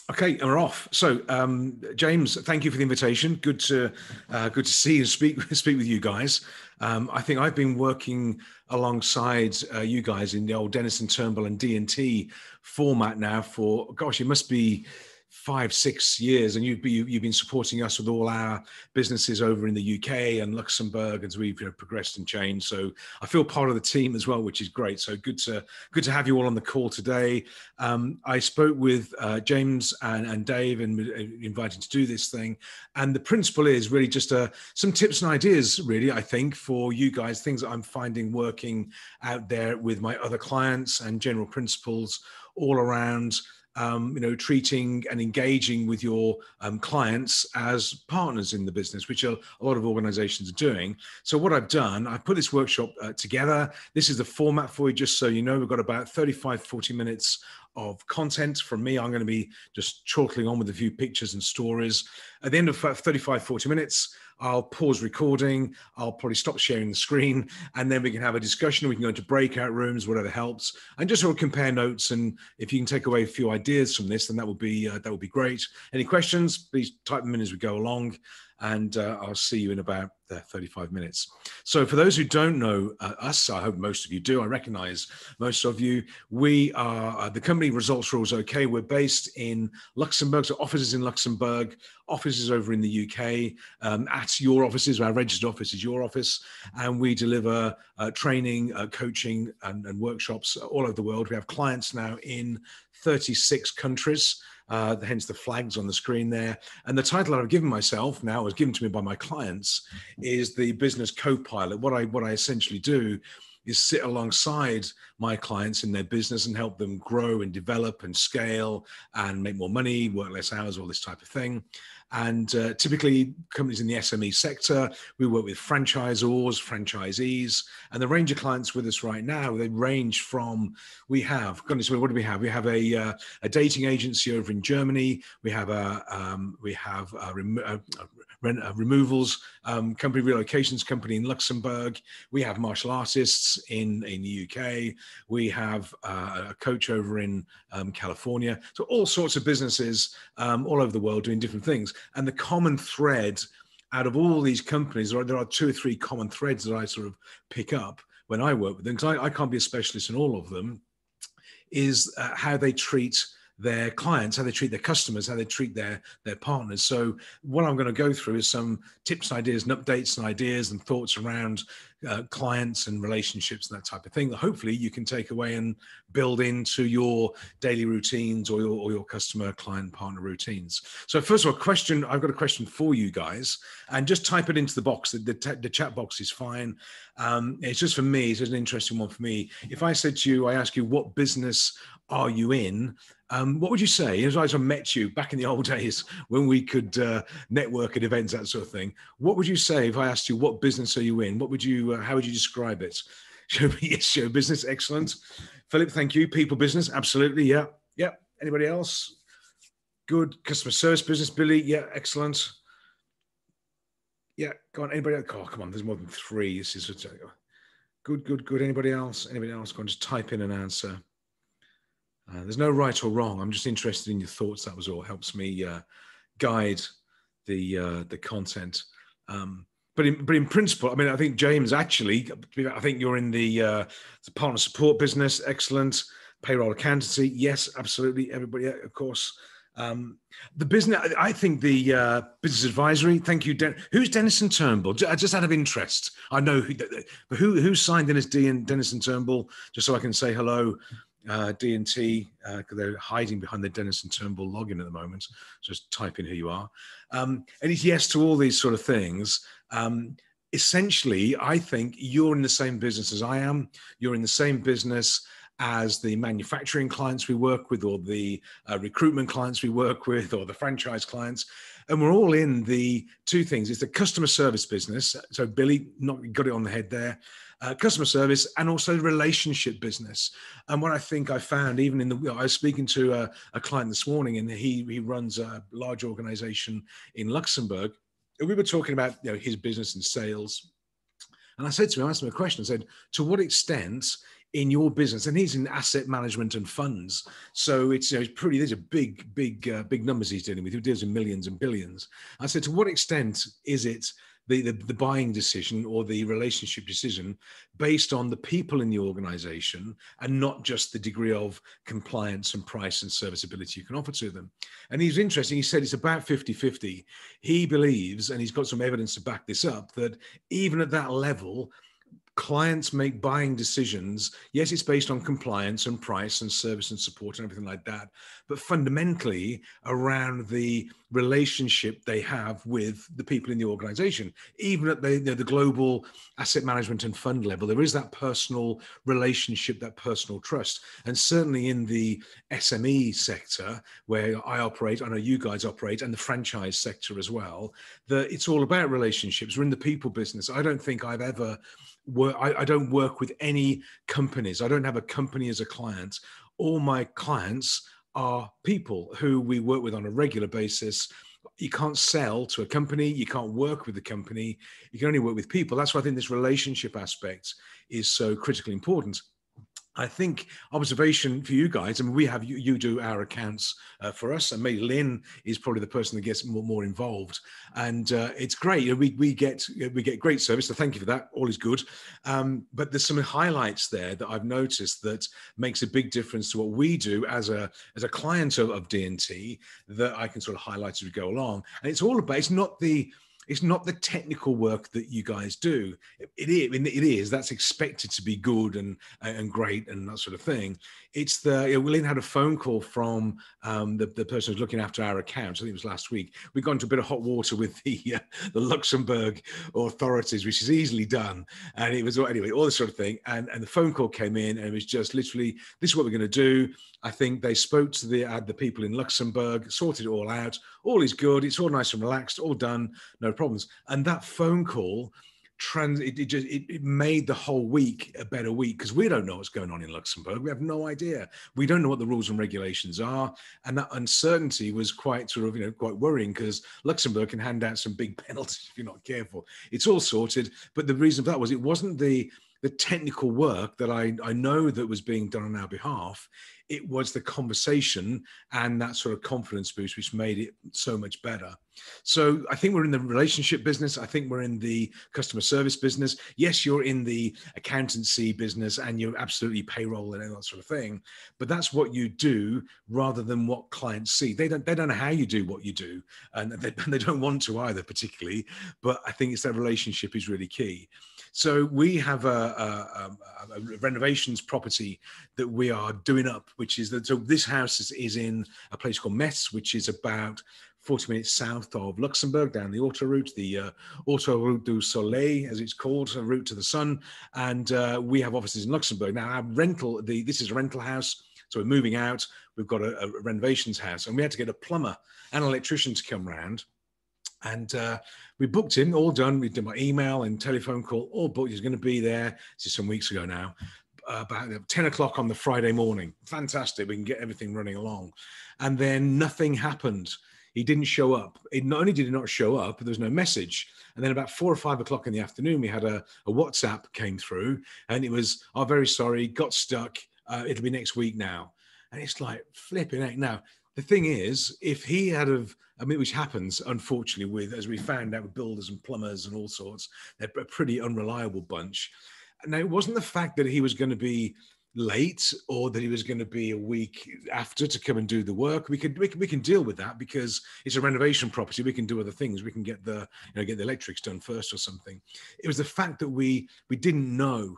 Okay, and we're off. So, James, thank you for the invitation. Good to see and speak speak with you guys. I think I've been working alongside you guys in the old Dennis Turnbull and D&T format now for, gosh, it must be 5, 6 years, and you've been supporting us with all our businesses over in the UK and Luxembourg as we've progressed and changed. So I feel part of the team as well, which is great. So good to have you all on the call today. I spoke with James and Dave and invited to do this thing, and the principle is really just some tips and ideas, really, I think, for you guys, things that I'm finding working out there with my other clients, and general principles all around treating and engaging with your clients as partners in the business, which a lot of organizations are doing. So what I've done, I put this workshop together. This is the format for you, just so you know. We've got about 35, 40 minutes of content from me. I'm going to be just chortling on with a few pictures and stories. At the end of 35, 40 minutes, I'll pause recording. I'll probably stop sharing the screen, and then we can have a discussion. We can go into breakout rooms, whatever helps, and just sort of compare notes. And if you can take away a few ideas from this, then that would be great. Any questions, please type them in as we go along, and I'll see you in about 35 minutes. So for those who don't know us, I hope most of you do. I recognize most of you. We are the company Results Rules OK. We're based in Luxembourg, so offices in Luxembourg, offices over in the UK, at your offices. Our registered office is your office, and we deliver training, coaching, and workshops all over the world. We have clients now in 36 countries. Hence the flags on the screen there. And the title I've given myself now, was given to me by my clients, is the business co-pilot. What I essentially do is sit alongside my clients in their business and help them grow and develop and scale and make more money, work less hours, all this type of thing. And typically companies in the SME sector, we work with franchisors, franchisees, and the range of clients with us right now, they range from, goodness, what do we have? We have a dating agency over in Germany. We have removals company, relocations company in Luxembourg. We have martial artists in the UK. We have a coach over in California. So all sorts of businesses all over the world doing different things. And the common thread out of all these companies, there are 2 or 3 common threads that I sort of pick up when I work with them, because I can't be a specialist in all of them, is how they treat their clients, how they treat their customers, how they treat their partners. So what I'm going to go through is some tips, ideas, and updates and ideas and thoughts around clients and relationships and that type of thing that hopefully you can take away and build into your daily routines or your customer, client, partner routines. So first of all, I've got a question for you guys, and just type it into the box. The chat box is fine. It's just for me, it's just an interesting one for me. If I said to you, I ask you, what business are you in? What would you say? As I met you back in the old days when we could network at events, that sort of thing. What would you say if I asked you, what business are you in? What would you? How would you describe it? Show business, excellent. Philip, thank you. People business, absolutely, yeah. Anybody else? Good. Customer service business, Billy, yeah, excellent. Yeah, go on. Anybody else? Oh, come on. There's more than 3. This is good. Anybody else? Go on. Just type in an answer. There's no right or wrong. I'm just interested in your thoughts. That was all. Helps me guide the content. But in principle, I mean, I think James, actually, I think you're in the partner support business. Excellent. Payroll accountancy. Yes, absolutely. Everybody, of course. The business, I think the business advisory. Thank you. Who's Dennis Turnbull? Just out of interest, I know who signed Dennis Turnbull, just so I can say hello. D&T, because they're hiding behind the Dennis Turnbull login at the moment. Just type in who you are. And it's yes to all these sort of things. Essentially, I think you're in the same business as I am. You're in the same business as the manufacturing clients we work with, or the recruitment clients we work with, or the franchise clients. And we're all in the 2 things. It's the customer service business. So Billy got it on the head there. Customer service, and also the relationship business. And what I think I found, even I was speaking to a client this morning, and he runs a large organization in Luxembourg. And we were talking about his business and sales. And I said to him, I asked him a question. I said, to what extent in your business, and he's in asset management and funds. So it's, it's pretty, these are big numbers he's dealing with. He deals in millions and billions. I said, to what extent is it the buying decision or the relationship decision based on the people in the organization and not just the degree of compliance and price and serviceability you can offer to them? And he's interesting. He said it's about 50-50. He believes, and he's got some evidence to back this up, that even at that level, clients make buying decisions. Yes, it's based on compliance and price and service and support and everything like that, but fundamentally around the relationship they have with the people in the organization. Even at the global asset management and fund level, there is that personal relationship, that personal trust. And certainly in the SME sector where I operate, I know you guys operate, and the franchise sector as well, that it's all about relationships. We're in the people business. I don't think I've ever I don't work with any companies. I don't have a company as a client. All my clients are people who we work with on a regular basis. You can't sell to a company. You can't work with the company. You can only work with people. That's why I think this relationship aspect is so critically important. I think observation for you guys, I mean, we have, you do our accounts for us, and maybe Lynn is probably the person that gets more involved. And it's great. We get great service. So thank you for that. All is good. But there's some highlights there that I've noticed that makes a big difference to what we do as a client of D&T that I can sort of highlight as we go along. And it's all about, it's not the technical work that you guys do. It is. That's expected to be good and great and that sort of thing. It's Lynn had a phone call from the person who's looking after our accounts. I think it was last week. We got into a bit of hot water with the Luxembourg authorities, which is easily done. And it was, anyway, all this sort of thing. And the phone call came in, and it was just literally, this is what we're going to do. I think they spoke to the people in Luxembourg, sorted it all out. All is good. It's all nice and relaxed, all done, no problems. And that phone call, it made the whole week a better week, because we don't know what's going on in Luxembourg. We have no idea. We don't know what the rules and regulations are. And that uncertainty was quite quite worrying, because Luxembourg can hand out some big penalties if you're not careful. It's all sorted. But the reason for that was it wasn't the technical work that I know that was being done on our behalf. It was the conversation and that sort of confidence boost, which made it so much better. So I think we're in the relationship business. I think we're in the customer service business. Yes, you're in the accountancy business and you're absolutely payroll and that sort of thing. But that's what you do rather than what clients see. They don't know how you do what you do, and they don't want to either particularly. But I think it's that relationship is really key. So we have a renovations property that we are doing up, which is that, so this house is in a place called Metz, which is about 40 minutes south of Luxembourg, down the autoroute, the Autoroute du Soleil, as it's called, a route to the sun. And we have offices in Luxembourg. Now, our rental, this is a rental house, so we're moving out. We've got a renovations house, and we had to get a plumber and an electrician to come round. And we booked him, all done. We did my email and telephone call, all booked. He's going to be there. This is some weeks ago now, about 10 o'clock on the Friday morning. Fantastic. We can get everything running along. And then nothing happened. He didn't show up. Not only did he not show up, but there was no message. And then about 4 or 5 o'clock in the afternoon, we had a WhatsApp came through, and it was, "Oh, very sorry, got stuck. It'll be next week now." And it's like, flipping heck. Now, the thing is, if he had which happens, unfortunately, with, as we found out, with builders and plumbers and all sorts, they're a pretty unreliable bunch. Now, it wasn't the fact that he was going to be late or that he was going to be a week after to come and do the work. We can deal with that because it's a renovation property. We can do other things. We can get the electrics done first or something. It was the fact that we didn't know.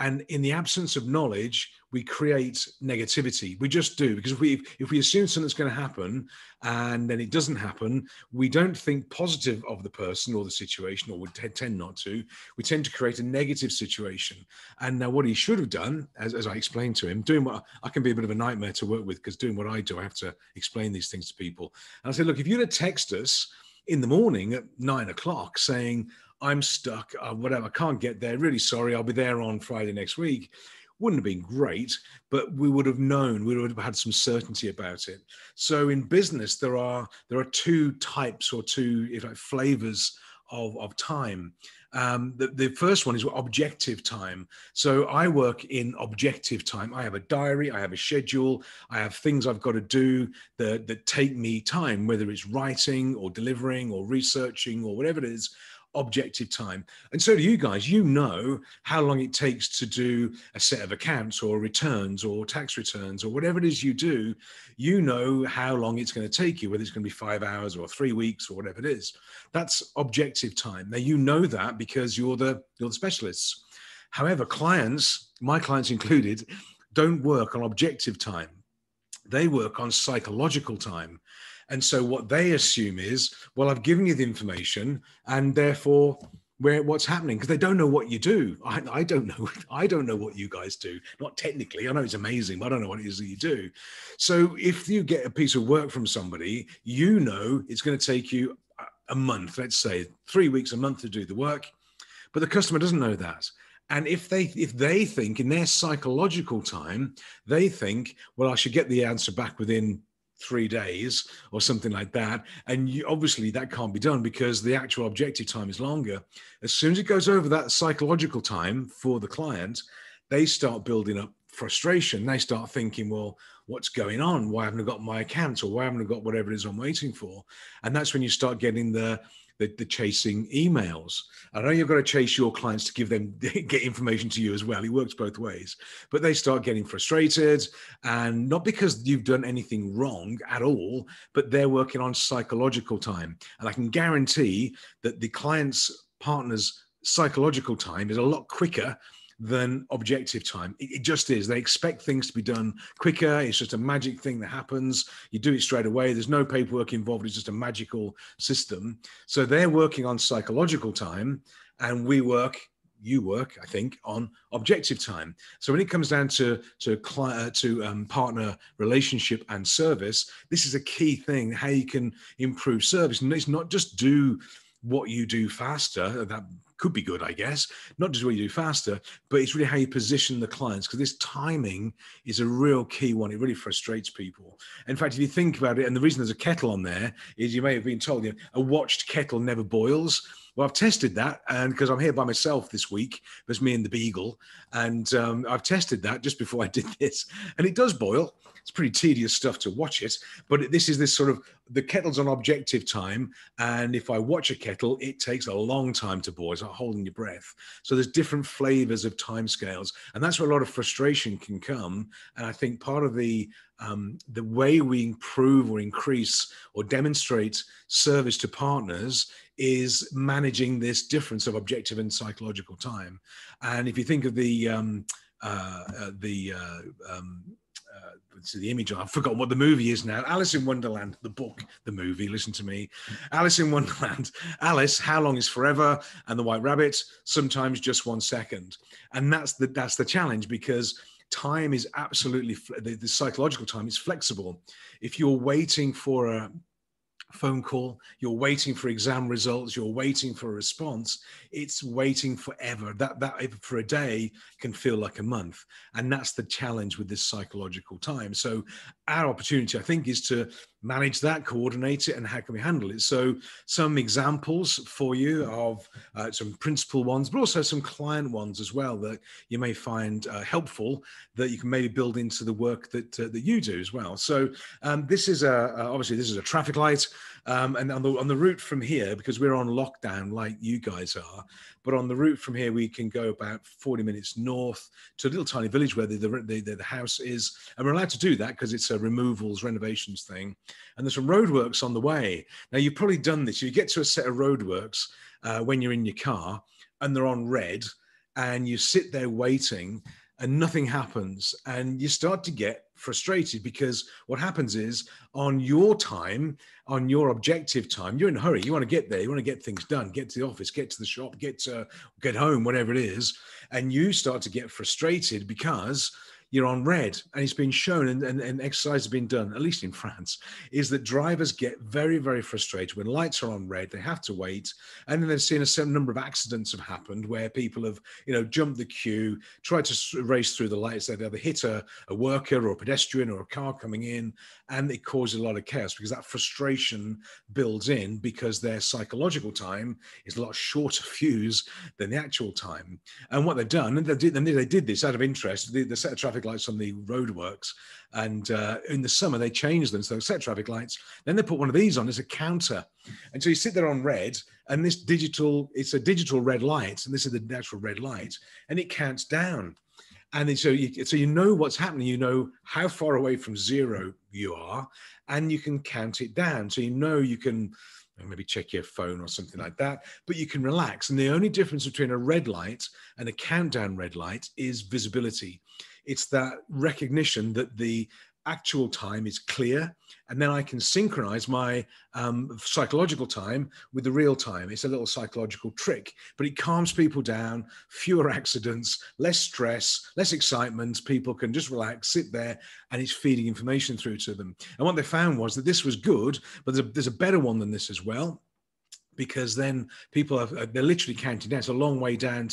And in the absence of knowledge, we create negativity. We just do, because if we assume something's going to happen and then it doesn't happen, we don't think positive of the person or the situation, or would tend not to. We tend to create a negative situation. And now what he should have done, as I explained to him, doing what I can be a bit of a nightmare to work with, because doing what I do, I have to explain these things to people. And I said, look, if you'd have texted us in the morning at 9 o'clock saying, "I'm stuck, whatever, I can't get there, really sorry, I'll be there on Friday next week," wouldn't have been great, but we would have known, we would have had some certainty about it. So in business, there are two types, or two, if like, flavors of time. The first one is objective time. So I work in objective time. I have a diary, I have a schedule, I have things I've got to do that take me time, whether it's writing or delivering or researching or whatever it is. Objective time. And so do you guys. You know how long it takes to do a set of accounts or returns or tax returns or whatever it is you do. You know how long it's going to take you, whether it's going to be 5 hours or 3 weeks or whatever it is. That's objective time. Now you know that because you're the specialists. However, clients, my clients included, don't work on objective time. They work on psychological time. And so what they assume is, well, I've given you the information and therefore what's happening, because they don't know what you do. I don't know. I don't know what you guys do. Not technically. I know it's amazing, but I don't know what it is that you do. So if you get a piece of work from somebody, you know it's going to take you a month, let's say 3 weeks, a month to do the work, but the customer doesn't know that. And if they think in their psychological time, they think, well, I should get the answer back within 3 days or something like that. And obviously that can't be done because the actual objective time is longer. As soon as it goes over that psychological time for the client, they start building up frustration. They start thinking, well, what's going on? Why haven't I got my account, or why haven't I got whatever it is I'm waiting for? And that's when you start getting the chasing emails. I know you've got to chase your clients to get information to you as well. It works both ways, but they start getting frustrated, and not because you've done anything wrong at all, but they're working on psychological time. And I can guarantee that the client's partner's psychological time is a lot quicker than objective time. It just is. They expect things to be done quicker. It's just a magic thing that happens. You do it straight away. There's no paperwork involved. It's just a magical system. So they're working on psychological time, and you work, I think, on objective time. So when it comes down to partner relationship and service, this is a key thing, how you can improve service. And it's not just do what you do faster. That could be good, I guess. Not just what you do faster, but it's really how you position the clients, because this timing is a real key one. It really frustrates people. In fact, if you think about it, and the reason there's a kettle on there is you may have been told, a watched kettle never boils. Well, I've tested that, and because I'm here by myself this week, there's me and the beagle, and I've tested that just before I did this, and it does boil. It's pretty tedious stuff to watch it, but this is this sort of, the kettle's on objective time, and if I watch a kettle, it takes a long time to boil. It's like holding your breath. So there's different flavors of timescales, and that's where a lot of frustration can come. And I think part of the way we improve or increase or demonstrate service to partners is managing this difference of objective and psychological time. And if you think of the image, I've forgotten what the movie is now. Alice in Wonderland, the book, the movie, listen to me. Alice in Wonderland. Alice, how long is forever? And the White Rabbit, sometimes just 1 second. And that's the challenge, because time is absolutely, the psychological time is flexible. If you're waiting for a phone call, you're waiting for exam results, you're waiting for a response, it's waiting forever. That for a day can feel like a month. And that's the challenge with this psychological time. So our opportunity, I think, is to manage that, coordinate it, and how can we handle it? So some examples for you of some principal ones, but also some client ones as well that you may find helpful, that you can maybe build into the work that you do as well. So this is obviously this is a traffic light, and on the route from here, because we're on lockdown like you guys are, but on the route from here we can go about 40 minutes north to a little tiny village where the house is, and we're allowed to do that because it's a removals renovations thing. And there's some roadworks on the way. Now, you've probably done this. You get to a set of roadworks when you're in your car and they're on red, and you sit there waiting and nothing happens. And you start to get frustrated, because what happens is, on your time, on your objective time, you're in a hurry. You want to get there. You want to get things done, get to the office, get to the shop, get home, whatever it is. And you start to get frustrated because you're on red. And it's been shown, and exercise has been done, at least in France, is that drivers get very, very frustrated when lights are on red. They have to wait. And then they've seen a certain number of accidents have happened where people have, jumped the queue, tried to race through the lights. They've either hit a worker or a pedestrian or a car coming in, and it causes a lot of chaos because that frustration builds in because their psychological time is a lot shorter fuse than the actual time. And what they've done, and they did this out of interest, the set of traffic lights on the roadworks, and in the summer they changed them, so set traffic lights, then they put one of these on as a counter. And so you sit there on red, and it's a digital red light, and this is the natural red light, and it counts down. And so you know what's happening, you know how far away from zero you are, and you can count it down. So you can maybe check your phone or something like that, but you can relax. And the only difference between a red light and a countdown red light is visibility. It's that recognition that the actual time is clear, and then I can synchronize my psychological time with the real time. It's a little psychological trick, but it calms people down, fewer accidents, less stress, less excitement. People can just relax, sit there, and it's feeding information through to them. And what they found was that this was good, but there's a better one than this as well, because then they're literally counting down. It's a long way down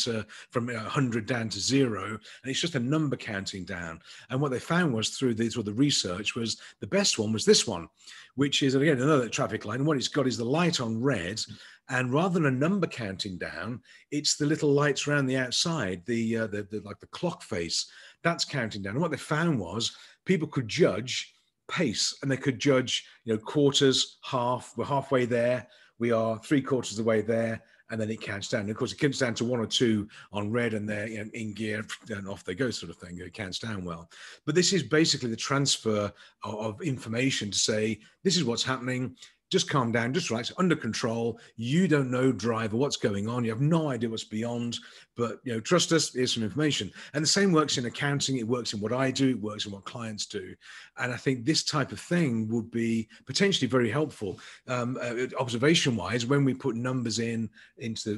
from 100 down to 0, and it's just a number counting down. And what they found was through the research was the best one was this one, which is, again, another traffic light. And what it's got is the light on red, and rather than a number counting down, it's the little lights around the outside, the like the clock face, that's counting down. And what they found was people could judge pace, and they could judge, quarters, half, we're halfway there, we are 3/4 of the way there, and then it counts down. And of course, it counts down to 1 or 2 on red, and they're in gear, and off they go, sort of thing. It counts down well. But this is basically the transfer of information to say, this is what's happening. Just calm down, just relax, under control. You don't know, driver, what's going on. You have no idea what's beyond, but trust us, here's some information. And the same works in accounting. It works in what I do. It works in what clients do. And I think this type of thing would be potentially very helpful. Observation-wise, when we put numbers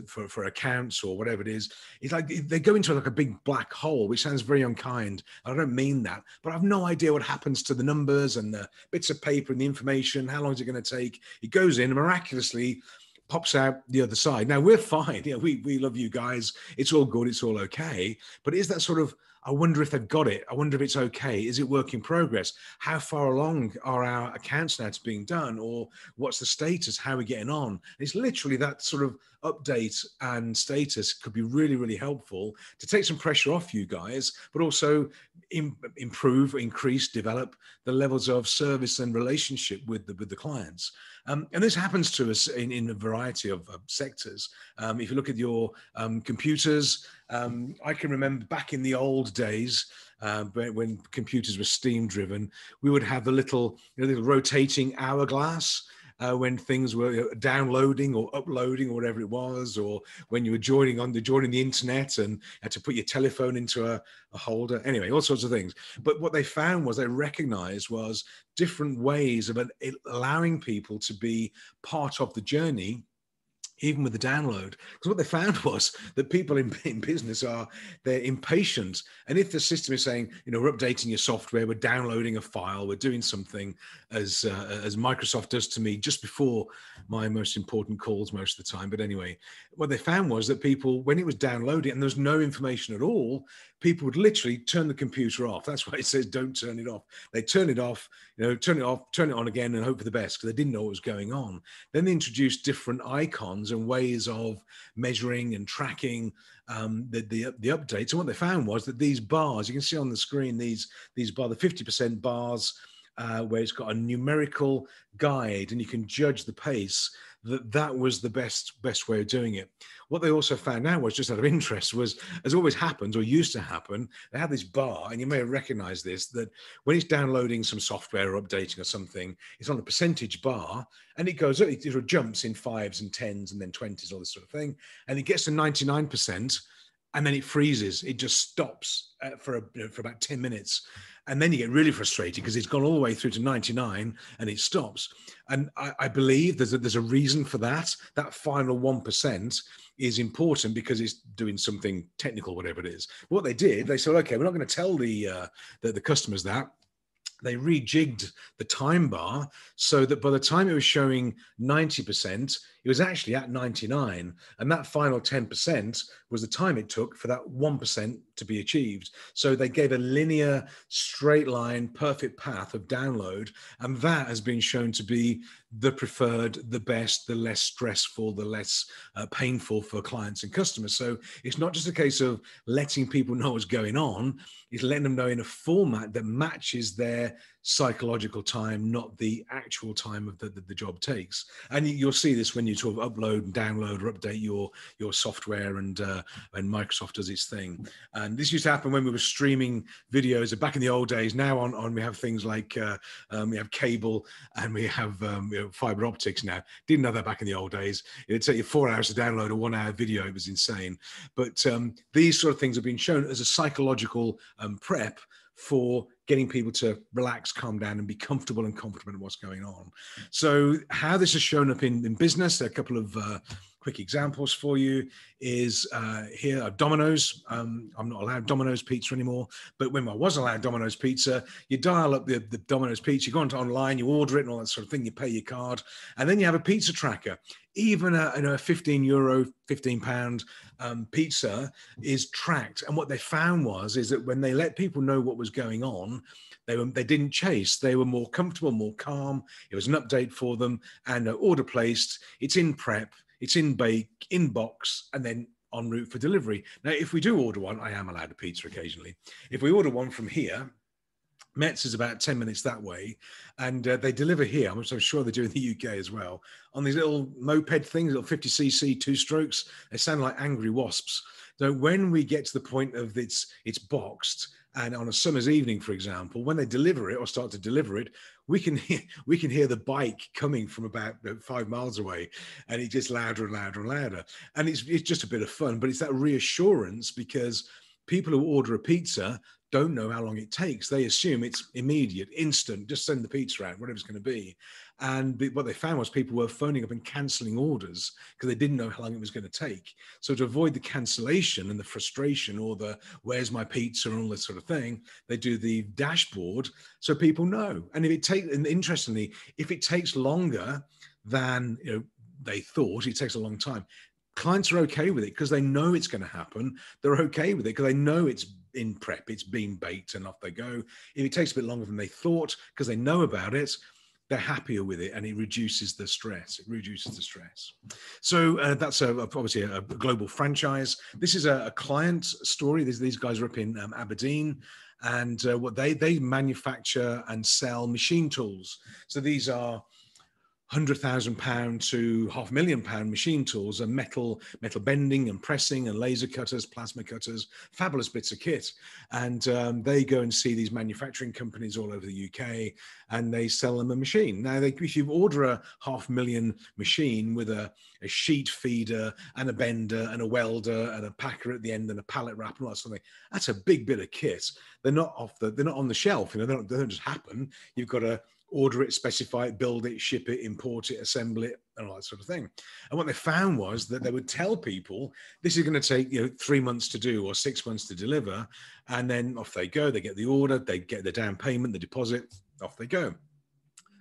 for accounts or whatever it is, it's like they go into like a big black hole, which sounds very unkind. I don't mean that, but I have no idea what happens to the numbers and the bits of paper and the information. How long is it going to take? It goes in and miraculously pops out the other side. Now we're fine. We love you guys. It's all good. It's all okay. But is that sort of, I wonder if they've got it. I wonder if it's okay. Is it work in progress? How far along are our accounts now to being done? Or what's the status? How are we getting on? And it's literally that sort of update and status could be really, really helpful to take some pressure off you guys, but also improve, increase, develop the levels of service and relationship with the clients. And this happens to us in a variety of sectors. If you look at your computers, I can remember back in the old days, when computers were steam driven, we would have the little rotating hourglass when things were downloading or uploading or whatever it was, or when you were joining the internet and had to put your telephone into a holder. Anyway, all sorts of things. But what they found was, they recognized was different ways of allowing people to be part of the journey, even with the download. Because what they found was that people in business they're impatient. And if the system is saying, we're updating your software, we're downloading a file, we're doing something, as Microsoft does to me just before my most important calls most of the time. But anyway, what they found was that people, when it was downloading and there's no information at all, people would literally turn the computer off. That's why it says don't turn it off. They turn it off, turn it off, turn it on again, and hope for the best, because they didn't know what was going on. Then they introduced different icons and ways of measuring and tracking the updates. And what they found was that these bars, you can see on the screen, these bars, the 50% bars, where it's got a numerical guide and you can judge the pace, that was the best way of doing it. What they also found out was, just out of interest, was, as always happens or used to happen, they had this bar, and you may have recognized this, that when it's downloading some software or updating or something, it's on a percentage bar, and it goes, it sort of jumps in 5s and 10s and then 20s, all this sort of thing, and it gets to 99%, and then it freezes. It just stops for about 10 minutes. And then you get really frustrated because it's gone all the way through to 99 and it stops. And I believe there's a reason for that. That final 1% is important because it's doing something technical, whatever it is. What they did, they said, okay, we're not going to tell the customers that. They rejigged the time bar so that by the time it was showing 90%, it was actually at 99. And that final 10% was the time it took for that 1% to be achieved. So they gave a linear, straight line, perfect path of download. And that has been shown to be the preferred, the best, the less stressful, the less painful for clients and customers. So it's not just a case of letting people know what's going on, it's letting them know in a format that matches their psychological time, not the actual time of the job takes. And you'll see this when you sort of upload and download or update your software, and Microsoft does its thing. And this used to happen when we were streaming videos back in the old days. Now on we have things like we have cable and we have fiber optics now. Didn't have that back in the old days. It'd take you 4 hours to download a 1 hour video. It was insane. But these sort of things have been shown as a psychological prep for getting people to relax, calm down, and be comfortable and confident in what's going on. So how this has shown up in business, a couple of quick examples for you is here are Domino's. I'm not allowed Domino's pizza anymore, but when I was allowed Domino's pizza, you dial up the Domino's pizza, you go onto online, you order it and all that sort of thing, you pay your card, and then you have a pizza tracker. Even a €15, £15 pizza is tracked. And what they found is that when they let people know what was going on, they didn't chase. They were more comfortable, more calm. It was an update for them, and order placed. It's in prep. It's in bake, in box, and then en route for delivery. Now, if we do order one, I am allowed a pizza occasionally. If we order one from here, Metz is about 10 minutes that way, and they deliver here, which I'm sure they do in the UK as well, on these little moped things, little 50cc 2-strokes. They sound like angry wasps. So when we get to the point of it's boxed, and on a summer's evening, for example, when they deliver it or start to deliver it, we can hear the bike coming from about 5 miles away, and it gets louder and louder and louder. And it's just a bit of fun, but it's that reassurance, because people who order a pizza don't know how long it takes. They assume it's immediate, instant, just send the pizza out, whatever it's going to be. And what they found was people were phoning up and cancelling orders because they didn't know how long it was going to take. So to avoid the cancellation and the frustration or the where's my pizza and all this sort of thing, they do the dashboard so people know. And and interestingly, if it takes longer than they thought, it takes a long time, clients are okay with it because they know it's going to happen. They're okay with it because they know it's in prep, it's being baked, and off they go. If it takes a bit longer than they thought because they know about it, they're happier with it, and it reduces the stress. So that's obviously a global franchise. This is a client story. These guys are up in Aberdeen, and what they manufacture and sell machine tools. So these are £100,000 to £500,000 machine tools, and metal bending and pressing and laser cutters, plasma cutters, fabulous bits of kit. And they go and see these manufacturing companies all over the UK, and they sell them a machine. Now, if you order a £500,000 machine with a sheet feeder and a bender and a welder and a packer at the end and a pallet wrap and all that sort of thing, that's a big bit of kit. They're not on the shelf. They don't just happen. You've got to order it, specify it, build it, ship it, import it, assemble it, and all that sort of thing. And what they found was that they would tell people this is going to take 3 months to do or 6 months to deliver, and then off they go. They get the order, they get the down payment, the deposit, off they go.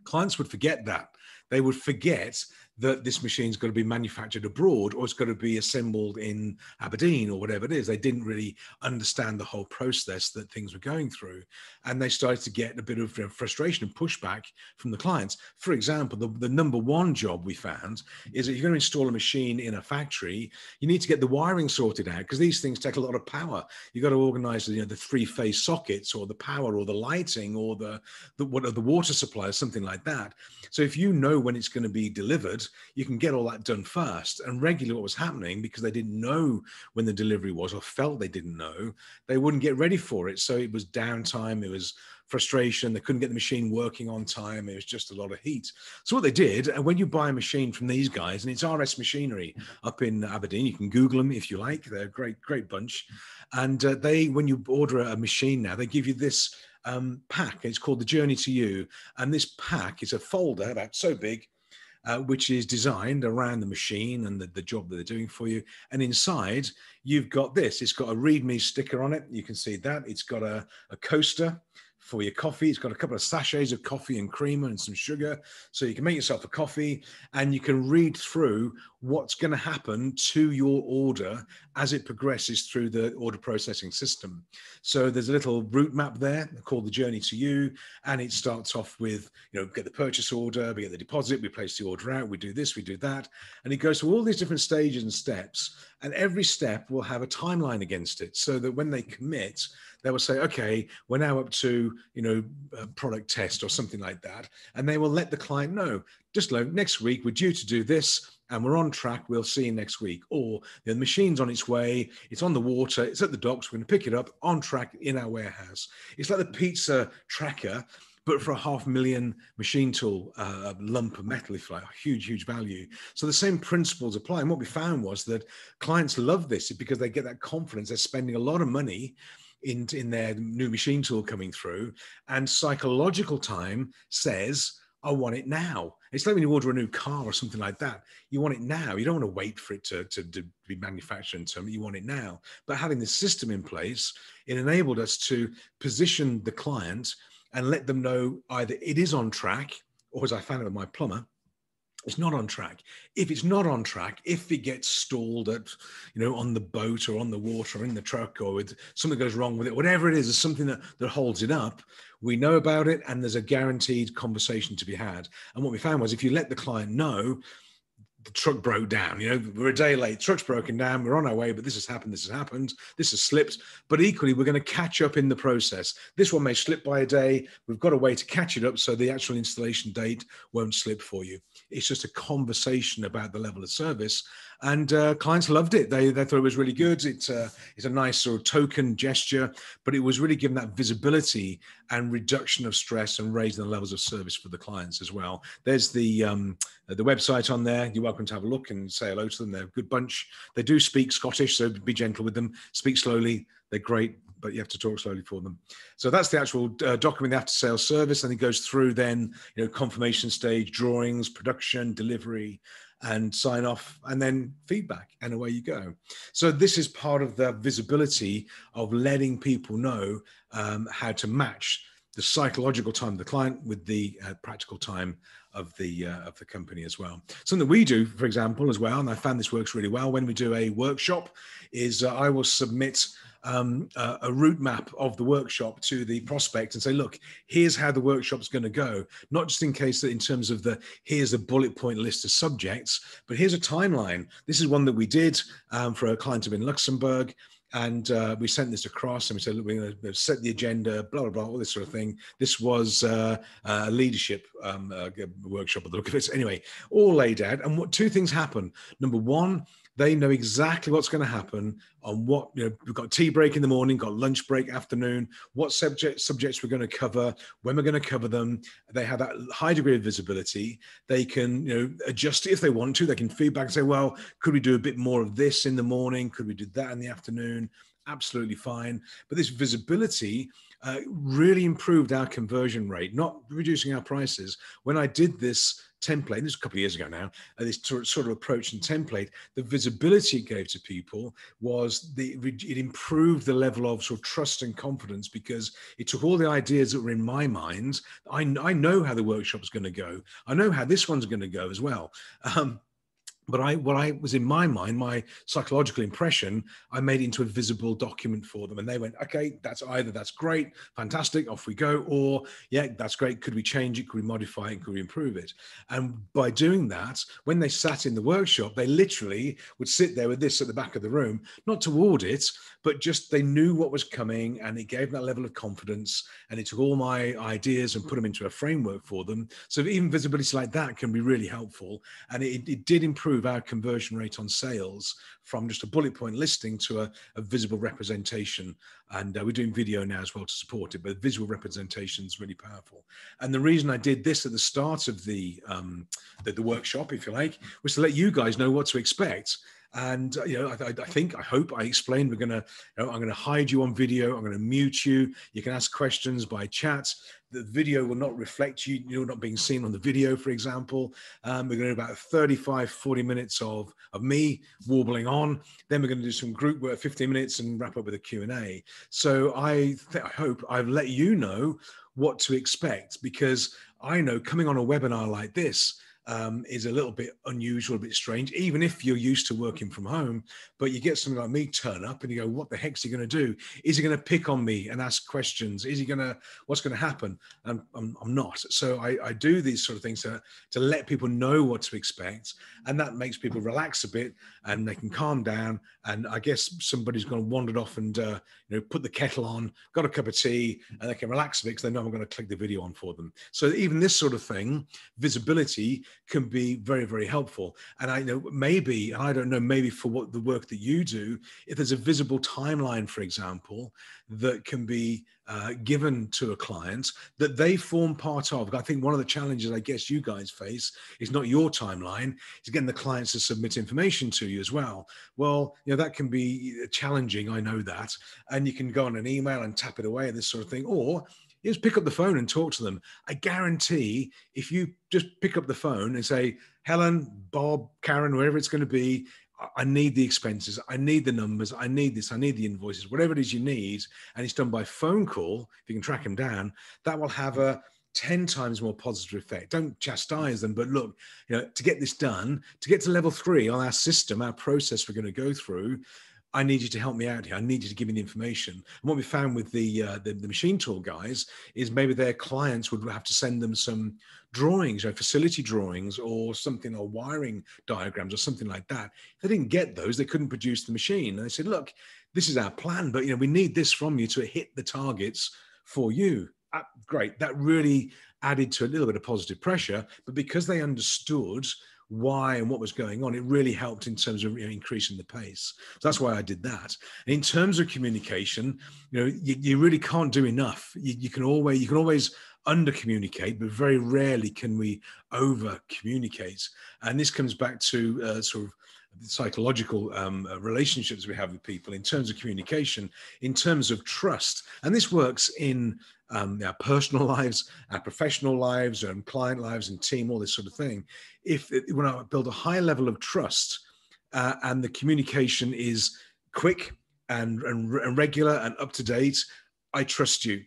Clients would forget that. They would forget that this machine's got to be manufactured abroad, or it's got to be assembled in Aberdeen or whatever it is. They didn't really understand the whole process that things were going through. And they started to get a bit of frustration and pushback from the clients. For example, the number one job we found is that you're going to install a machine in a factory, you need to get the wiring sorted out, because these things take a lot of power. You've got to organize the 3-phase sockets, or the power, or the lighting, or the water supply, or something like that. So if you know when it's going to be delivered, you can get all that done first. And regularly what was happening, because they didn't know when the delivery was, or felt they didn't know, they wouldn't get ready for it. So it was downtime, it was frustration, they couldn't get the machine working on time, it was just a lot of heat. So what they did, and when you buy a machine from these guys, and it's RS Machinery up in Aberdeen, you can Google them if you like, they're a great bunch. And when you order a machine now, they give you this pack. It's called The Journey to You. And this pack is a folder about so big, which is designed around the machine and the job that they're doing for you. And inside, you've got this. It's got a read me sticker on it. You can see that. It's got a coaster for your coffee. It's got a couple of sachets of coffee and creamer and some sugar. So you can make yourself a coffee and you can read through what's going to happen to your order as it progresses through the order processing system. So there's a little route map there called The Journey to You. And it starts off with, get the purchase order, we get the deposit, we place the order out, we do this, we do that. And it goes through all these different stages and steps. And every step will have a timeline against it so that when they commit, they will say, okay, we're now up to, a product test or something like that. And they will let the client know, just next week, we're due to do this and we're on track. We'll see you next week. Or the machine's on its way. It's on the water. It's at the docks. We're going to pick it up on track in our warehouse. It's like the pizza tracker, but for a 500,000 machine tool lump of metal, if you like, huge value. So the same principles apply. And what we found was that clients love this because they get that confidence. They're spending a lot of money in their new machine tool coming through, and psychological time says, I want it now. It's like when you order a new car or something like that. You want it now. You don't want to wait for it to be manufactured and something. You want it now. But having this system in place, it enabled us to position the client and let them know either it is on track, or as I found out with my plumber, it's not on track. If it's not on track, if it gets stalled at, on the boat or on the water or in the truck, or something goes wrong with it, whatever it is, there's something that holds it up. We know about it, and there's a guaranteed conversation to be had. And what we found was if you let the client know, the truck broke down, we're a day late, truck's broken down, we're on our way, but this has happened, this has slipped, but equally, we're going to catch up in the process. This one may slip by a day. We've got a way to catch it up so the actual installation date won't slip for you. It's just a conversation about the level of service, and clients loved it. They thought it was really good. It's a nice sort of token gesture, but it was really giving that visibility and reduction of stress and raising the levels of service for the clients as well. There's the website on there. You're welcome to have a look and say hello to them. They're a good bunch. They do speak Scottish, so be gentle with them. Speak slowly. They're great, but you have to talk slowly for them. So that's the actual document, the after sales service, and it goes through then, confirmation stage, drawings, production, delivery, and sign off, and then feedback, and away you go. So this is part of the visibility of letting people know how to match the psychological time of the client with the practical time of the company as well. Something we do, for example, as well, and I found this works really well when we do a workshop, is I will submit a route map of the workshop to the prospect and say, look, here's how the workshop's going to go. Not just in case that in terms of here's a bullet point list of subjects, but here's a timeline. This is one that we did for a client in Luxembourg. And we sent this across and we said, look, we're going to set the agenda, blah, blah, blah, all this sort of thing. This was a leadership workshop at the look of it. Anyway, all laid out. And two things happen. Number one, they know exactly what's going to happen on what, we've got tea break in the morning, got lunch break afternoon, what subjects we're going to cover, when we're going to cover them. They have that high degree of visibility. They can, adjust it if they want to. They can feedback and say, well, could we do a bit more of this in the morning? Could we do that in the afternoon? Absolutely fine. But this visibility really improved our conversion rate, not reducing our prices. When I did this template, this was a couple of years ago now, this sort of approach and template, the visibility it gave to people was it improved the level of sort of trust and confidence, because it took all the ideas that were in my mind. I know how the workshop's going to go. I know how this one's going to go as well. But what I was in my mind, my psychological impression, I made into a visible document for them. And they went, okay, that's great, fantastic, off we go. Or, yeah, that's great. Could we change it? Could we modify it? Could we improve it? And by doing that, when they sat in the workshop, they literally would sit there with this at the back of the room, not to audit, but just they knew what was coming, and it gave that level of confidence. And it took all my ideas and put them into a framework for them. So even visibility like that can be really helpful. And it did improve our conversion rate on sales from just a bullet point listing to a visible representation. And we're doing video now as well to support it, but visual representation is really powerful. And the reason I did this at the start of the workshop, if you like, was to let you guys know what to expect. And I hope I explained. I'm going to hide you on video. I'm going to mute you. You can ask questions by chat. The video will not reflect you. You're not being seen on the video, for example. We're going to do about 35, 40 minutes of me warbling on. Then we're going to do some group work, 15 minutes, and wrap up with a Q&A. So I hope I've let you know what to expect, because I know coming on a webinar like this is a little bit unusual, a bit strange, even if you're used to working from home. But you get something like me turn up and you go, what the heck's he going to do? Is he going to pick on me and ask questions? What's going to happen? I'm not. So I do these sort of things to let people know what to expect. And that makes people relax a bit and they can calm down. And I guess somebody's gone and wandered off and put the kettle on, got a cup of tea, and they can relax a bit because they know I'm going to click the video on for them. So even this sort of thing, visibility, can be very, very helpful. And I know maybe, and I don't know, maybe for what the work that you do, if there's a visible timeline, for example, that can be given to a client that they form part of. I think one of the challenges I guess you guys face is not your timeline, it's getting the clients to submit information to you as well. Well, that can be challenging, I know that. And you can go on an email and tap it away and this sort of thing, or just pick up the phone and talk to them. I guarantee if you just pick up the phone and say, Helen, Bob, Karen, wherever it's going to be, I need the expenses, I need the numbers, I need this, I need the invoices, whatever it is you need, and it's done by phone call, if you can track them down, that will have a 10 times more positive effect. Don't chastise them, but look, to get this done, to get to level 3 on our system, our process we're going to go through, I need you to help me out here. I need you to give me the information. And what we found with the machine tool guys is maybe their clients would have to send them some drawings, facility drawings or something, or wiring diagrams or something like that. If they didn't get those, they couldn't produce the machine. And they said, look, this is our plan, but we need this from you to hit the targets for you. Great. That really added to a little bit of positive pressure, but because they understood why and what was going on, it really helped in terms of increasing the pace. So that's why I did that. And in terms of communication, you really can't do enough. You can always under communicate, but very rarely can we over communicate. And this comes back to sort of psychological relationships we have with people in terms of communication, in terms of trust. And this works in our personal lives, our professional lives, and client lives, and team, all this sort of thing. When I build a high level of trust and the communication is quick and regular and up to date, I trust you.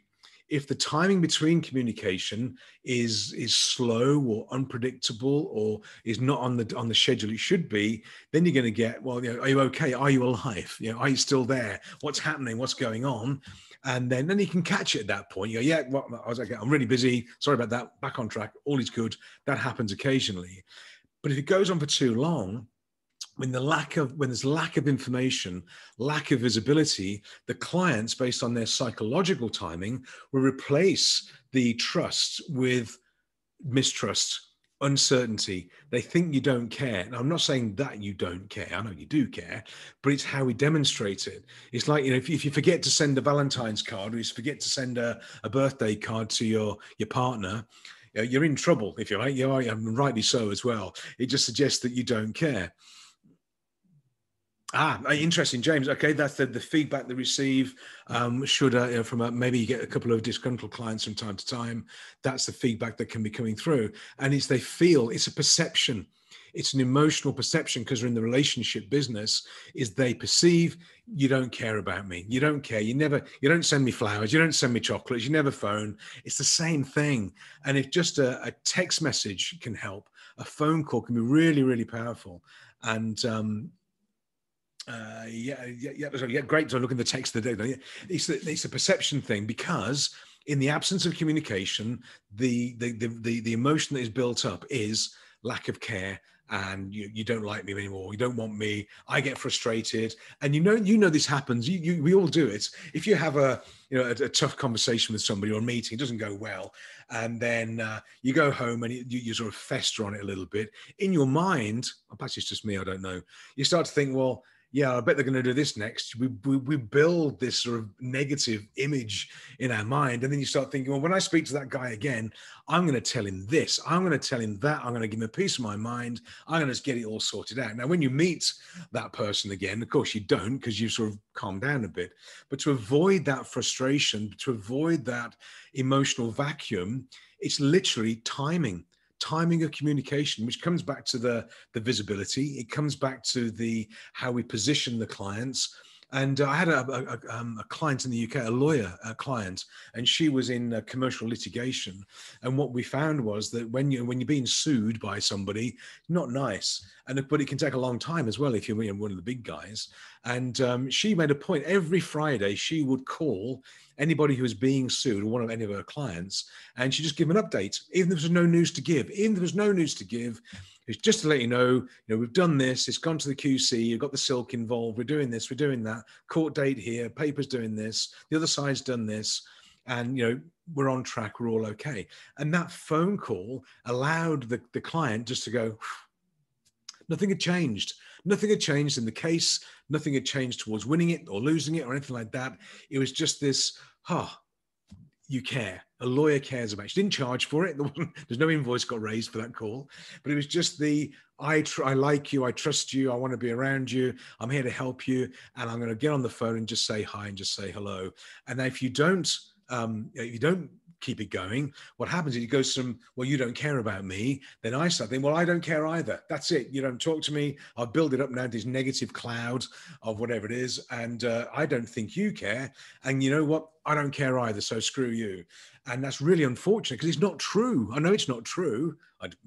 If the timing between communication is slow or unpredictable or is not on the schedule it should be, then you're going to get, well, are you okay? Are you alive? Are you still there? What's happening? What's going on? And then you can catch it at that point. You go, yeah, well, I was okay, I'm really busy. Sorry about that. Back on track. All is good. That happens occasionally. But if it goes on for too long, when there's lack of information, lack of visibility, the clients, based on their psychological timing, will replace the trust with mistrust, uncertainty. They think you don't care. Now, I'm not saying that you don't care. I know you do care, but it's how we demonstrate it. It's like, if you forget to send a Valentine's card, or you forget to send a birthday card to your partner, you're in trouble, if you like. You are, and rightly so as well. It just suggests that you don't care. Interesting, James. Okay, that's the feedback they receive. Should from maybe you get a couple of disgruntled clients from time to time. That's the feedback that can be coming through, and they feel it's a perception. It's an emotional perception, because we're in the relationship business. Is they perceive you don't care about me. You don't care. You don't send me flowers. You don't send me chocolates. You never phone. It's the same thing. And if just a text message can help, a phone call can be really, really powerful. And great. So look at the text of the day. It's a perception thing, because in the absence of communication, the emotion that is built up is lack of care, and you don't like me anymore. You don't want me. I get frustrated, and you know this happens. We all do it. If you have a tough conversation with somebody or a meeting, it doesn't go well, and then you go home and you sort of fester on it a little bit in your mind. Or perhaps it's just me. I don't know. You start to think, well, yeah, I bet they're going to do this next. We build this sort of negative image in our mind. And then you start thinking, well, when I speak to that guy again, I'm going to tell him this, I'm going to tell him that, I'm going to give him a piece of my mind. I'm going to just get it all sorted out. Now, when you meet that person again, of course you don't, because you've sort of calmed down a bit. But to avoid that frustration, to avoid that emotional vacuum, it's literally timing of communication, which comes back to the visibility. It comes back to the how we position the clients. And I had a client in the UK, a lawyer client, and she was in commercial litigation. And what we found was that when you're being sued by somebody, not nice, but it can take a long time as well if you're one of the big guys. And she made a point every Friday she would call anybody who was being sued, or any of her clients, and she just give them an update, even if there was no news to give. Even if there was no news to give, it's just to let you know, we've done this, it's gone to the QC, you've got the silk involved, we're doing this, we're doing that, court date here, paper's doing this, the other side's done this, and we're on track, we're all okay. And that phone call allowed the client just to go, nothing had changed. Nothing had changed in the case. Nothing had changed towards winning it or losing it or anything like that. It was just this, you care. A lawyer cares about it. She didn't charge for it. There's no invoice got raised for that call. But it was just I like you. I trust you. I want to be around you. I'm here to help you. And I'm going to get on the phone and just say hi and just say hello. And if you don't keep it going, what happens is it goes from, well, you don't care about me, then I start thinking, well, I don't care either. That's it. You don't talk to me. I'll build it up now, this negative cloud of whatever it is. And I don't think you care. And you know what? I don't care either. So screw you. And that's really unfortunate because it's not true. I know it's not true.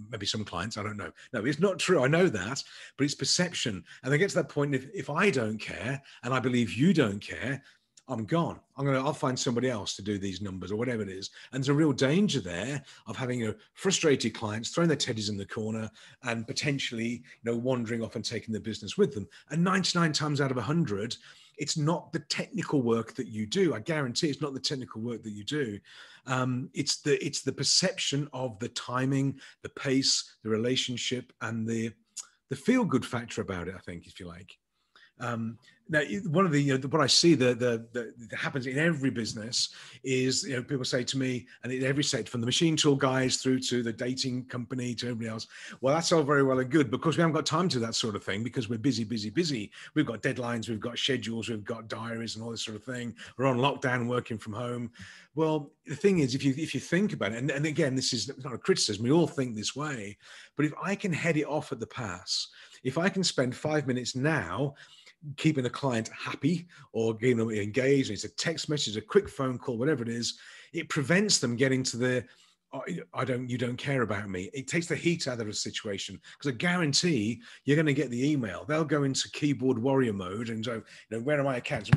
Maybe some clients, I don't know. No, it's not true. I know that, but it's perception. And they get to that point, if I don't care and I believe you don't care, I'm gone. I'll find somebody else to do these numbers or whatever it is. And there's a real danger there of having frustrated clients throwing their teddies in the corner and potentially, wandering off and taking the business with them. And 99 times out of 100, it's not the technical work that you do. I guarantee it's not the technical work that you do. It's the perception of the timing, the pace, the relationship, and the feel-good factor about it, I think, if you like. Now, one of the what I see that happens in every business is people say to me, and in every sector, from the machine tool guys through to the dating company to everybody else, well, that's all very well and good because we haven't got time to that sort of thing because we're busy. We've got deadlines, we've got schedules, we've got diaries and all this sort of thing. We're on lockdown, working from home. Well, the thing is, if you think about it, and again, this is not a criticism, we all think this way, but if I can head it off at the pass, if I can spend 5 minutes now keeping a client happy or getting them engaged, it's a text message, a quick phone call, whatever it is, it prevents them getting to the, you don't care about me. It takes the heat out of the situation because I guarantee you're going to get the email. They'll go into keyboard warrior mode and go, where are my accounts?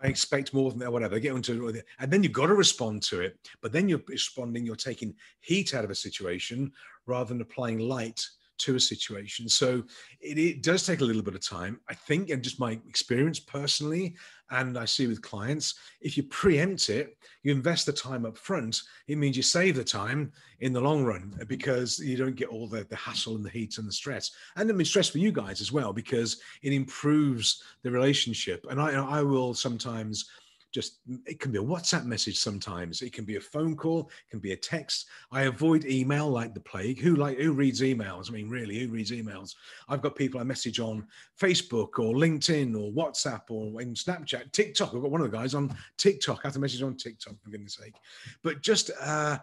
I expect more than that, whatever. They get into it, and then you've got to respond to it. But then you're responding, you're taking heat out of a situation rather than applying light to a situation. So it does take a little bit of time, I think, and just my experience personally, and I see with clients, if you preempt it, you invest the time up front, it means you save the time in the long run because you don't get all the hassle and the heat and the stress. And it means stress for you guys as well because it improves the relationship. And I will sometimes it can be a WhatsApp message sometimes. It can be a phone call, it can be a text. I avoid email like the plague. Who reads emails? I mean, really, who reads emails? I've got people I message on Facebook or LinkedIn or WhatsApp or in Snapchat, TikTok. I've got one of the guys on TikTok. I have to message on TikTok, for goodness sake. But just to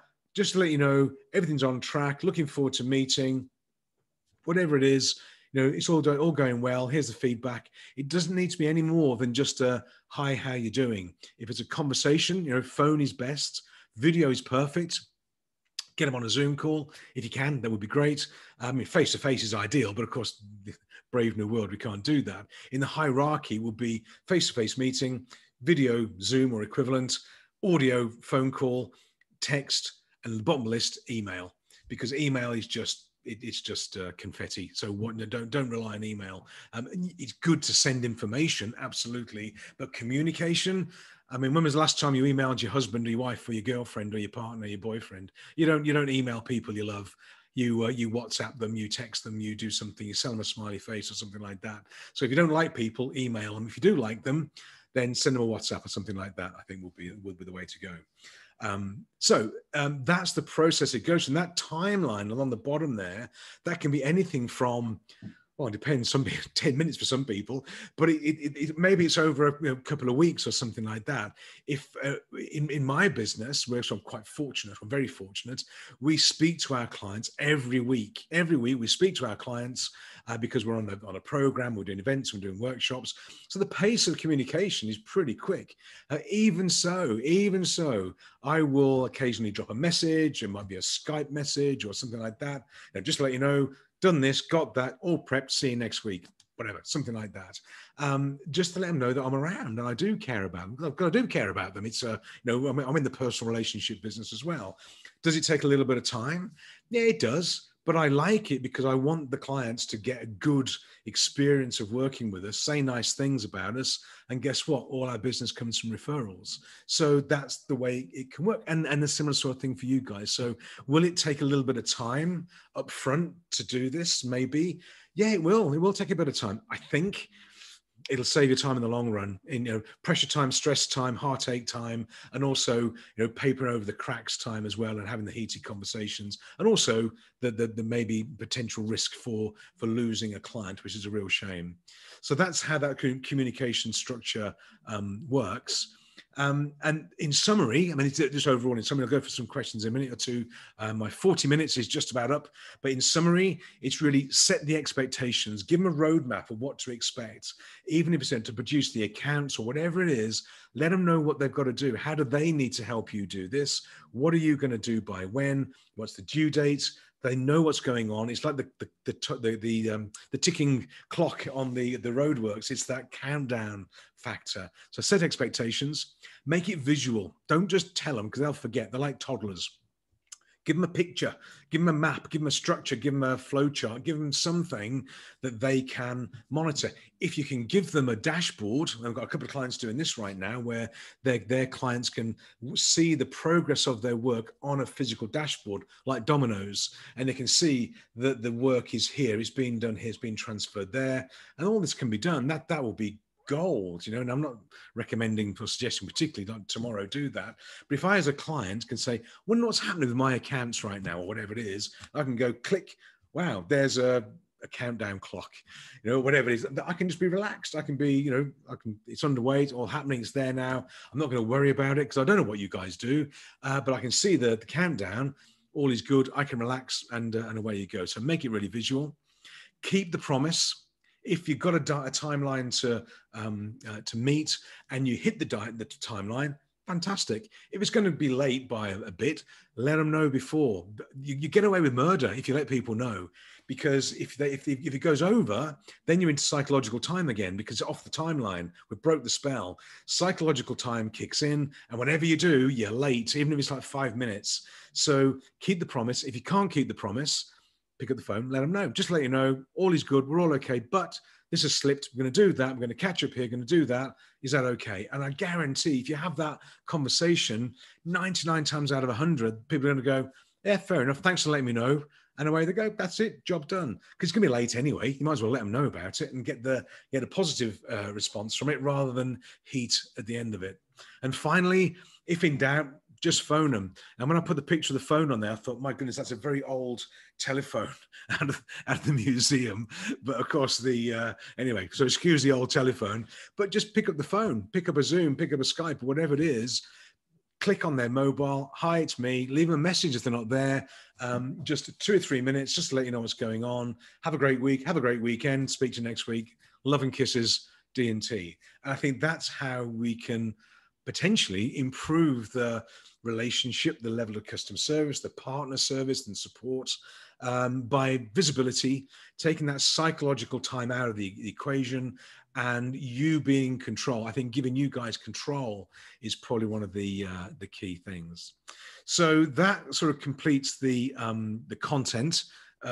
let you know, everything's on track. Looking forward to meeting, whatever it is. It's all going well. Here's the feedback. It doesn't need to be any more than just a hi, how you doing? If it's a conversation, phone is best. Video is perfect. Get them on a Zoom call. If you can, that would be great. I mean, face-to-face is ideal, but of course, brave new world, we can't do that. In the hierarchy will be face-to-face meeting, video, Zoom or equivalent, audio, phone call, text, and the bottom list, email, because email is just it's just confetti. So don't rely on email. It's good to send information, absolutely, but communication. I mean, when was the last time you emailed your husband or your wife or your girlfriend or your partner or your boyfriend? You don't email people you love. you WhatsApp them, you text them, you do something, you sell them a smiley face or something like that. So if you don't like people, email them. If you do like them, then send them a WhatsApp or something like that. I think would be the way to go. That's the process it goes. And that timeline along the bottom there, that can be anything from, well, it depends. 10 minutes for some people, but maybe it's over a couple of weeks or something like that. If in my business, where I'm quite fortunate, I'm very fortunate, we speak to our clients every week. Every week we speak to our clients because we're on a program, we're doing events, we're doing workshops. So the pace of communication is pretty quick. Even so, I will occasionally drop a message. It might be a Skype message or something like that. Just to let you know, done this, got that, all prepped, see you next week, whatever, something like that. Just to let them know that I'm around and I do care about them. I do care about them. It's, I'm in the personal relationship business as well. Does it take a little bit of time? Yeah, it does. But I like it because I want the clients to get a good experience of working with us, say nice things about us. And guess what? All our business comes from referrals. So that's the way it can work. And a similar sort of thing for you guys. So will it take a little bit of time up front to do this? Maybe. Yeah, it will. It will take a bit of time. I think it'll save you time in the long run, in pressure time, stress time, heartache time, and also paper over the cracks time as well, and having the heated conversations, and also the maybe potential risk for losing a client, which is a real shame. So that's how that communication structure works. And in summary, I mean, just overall, in summary, I'll go for some questions in a minute or two. My 40 minutes is just about up. But in summary, it's really set the expectations, give them a roadmap of what to expect. Even if it's to produce the accounts or whatever it is, let them know what they've got to do. How do they need to help you do this? What are you going to do by when? What's the due date? They know what's going on. It's like the ticking clock on the roadworks. It's that countdown factor. So set expectations, make it visual. Don't just tell them because they'll forget. They're like toddlers. Give them a picture, give them a map, give them a structure, give them a flow chart, give them something that they can monitor. If you can give them a dashboard, I've got a couple of clients doing this right now where their clients can see the progress of their work on a physical dashboard like Domino's, and they can see that the work is here, it's being done here, it's being transferred there, and all this can be done. That will be gold, and I'm not recommending or suggesting particularly like tomorrow do that. But if I as a client can say, wonder what's happening with my accounts right now or whatever it is, I can go click, wow, there's a countdown clock, whatever it is. I can just be relaxed. I can be, it's underway, it's all happening, it's there now. I'm not going to worry about it because I don't know what you guys do, but I can see the countdown, all is good. I can relax and away you go. So make it really visual. Keep the promise. If you've got a timeline to meet and you hit the timeline, fantastic. If it's going to be late by a bit, let them know before. You get away with murder if you let people know, because if it goes over, then you're into psychological time again because off the timeline, we broke the spell. Psychological time kicks in, and whatever you do, you're late, even if it's like 5 minutes. So keep the promise. If you can't keep the promise, pick up the phone, let them know. Just let you know, all is good, we're all okay, but this has slipped. We're going to do that. We're going to catch up here, going to do that. Is that okay? And I guarantee if you have that conversation, 99 times out of 100, people are going to go, yeah, fair enough. Thanks for letting me know. And away they go. That's it. Job done. Because it's going to be late anyway. You might as well let them know about it and get a positive response from it rather than heat at the end of it. And finally, if in doubt, just phone them. And when I put the picture of the phone on there, I thought, my goodness, that's a very old telephone out of the museum. But of course, anyway, so excuse the old telephone, but just pick up the phone, pick up a Zoom, pick up a Skype, whatever it is, click on their mobile. Hi, it's me. Leave them a message if they're not there. Just 2 or 3 minutes, just to let you know what's going on. Have a great week. Have a great weekend. Speak to you next week. Love and kisses, D&T. And I think that's how we can potentially improve the relationship, the level of customer service, the partner service and support by visibility, taking that psychological time out of the equation and you being in control. I think giving you guys control is probably one of the key things. So that sort of completes the content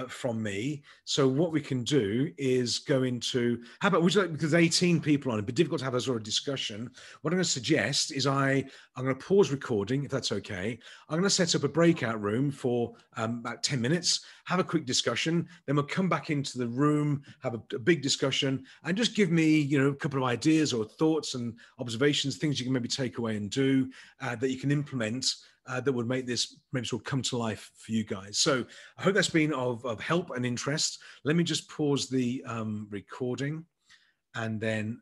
from me. So what we can do is go into, how about, would you like, because 18 people on it, but difficult to have a sort of discussion. What I'm going to suggest is I'm going to pause recording, if that's okay. I'm going to set up a breakout room for about 10 minutes, have a quick discussion, then we'll come back into the room, have a big discussion, and just give me, you know, a couple of ideas or thoughts and observations, things you can maybe take away and do that you can implement that would make this maybe sort of come to life for you guys. So I hope that's been of help and interest. Let me just pause the recording and then